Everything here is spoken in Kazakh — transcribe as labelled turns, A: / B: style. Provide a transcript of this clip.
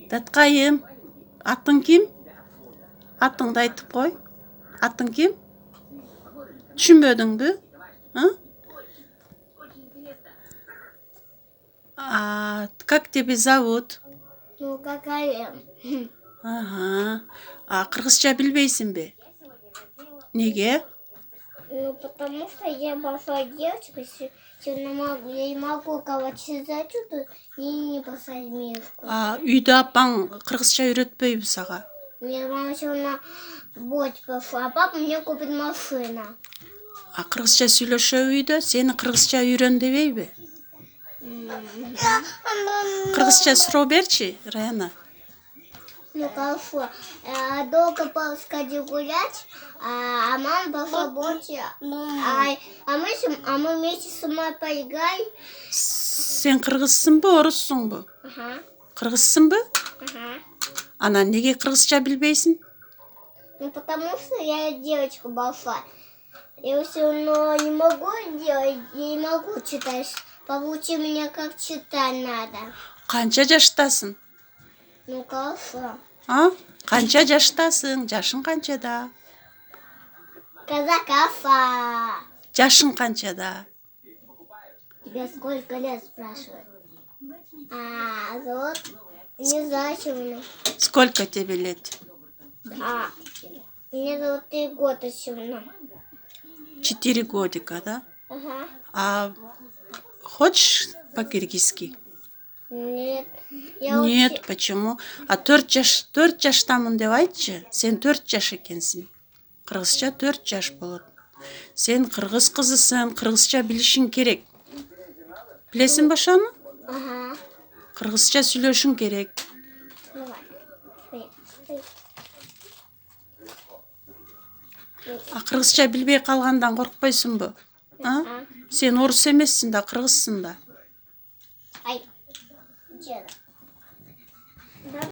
A: Datkayım. Atın kim? Atыңды айтып қой. Atın kim? Düşünbödүң bü? Как тебя зовут?
B: Ну, какая?
A: Ага. Кыргызча билбейсиң бе? Неге?
B: Ну, потому что я большая девочка, я не могу кого-то зачитать и не посадить мишку.
A: Үйдө апаң кыргызча үйрөтпөйбү сага?
B: Мне мама сегодня бот пошла, а папа мне купит машину.
A: Кыргызча сүйлөшөбү үйдө? Сени кыргызча үйрөн дебейби? Кыргызча суроо берчи, Раяна.
B: Ну, хорошо. Долго папа сходил гулять, а мама пошла больше. А мы вместе с мамой поиграли.
A: Сен кыргызсыңбы, оруссуңбу?
B: Ага.
A: Кыргызсыңбы?
B: Ага.
A: Анан неге кыргызча билбейсиң?
B: Ну, потому что я девочка большая. Я все равно не могу делать, я не могу читать. Поучи меня, как читать надо.
A: Канча жаштасың?
B: Ну, хорошо.
A: Канча жаштасың? Жашың канчада?
B: Казакафа.
A: Жашың канчада?
B: Тебя сколько лет спрашивают? Вот, не знаю, чего.
A: Сколько тебе лет?
B: Мне зовут 3 года сегодня.
A: 4 годика, да?
B: Ага.
A: Хочешь по-киргизски?
B: Нет.
A: Нет, почему? 4 жаштамын деп айтчы. Сен 4 жаш экенсиң. Кыргызча 4 жаш болот. Сен кыргыз кызысың, кыргызча билишиң керек. Билесиң башаны?
B: Ага.
A: Кыргызча сүйлөшүң керек. Кыргызча билбей калгандан коркпойсуңбу? Сен орус эмессиң да, кыргызсың да.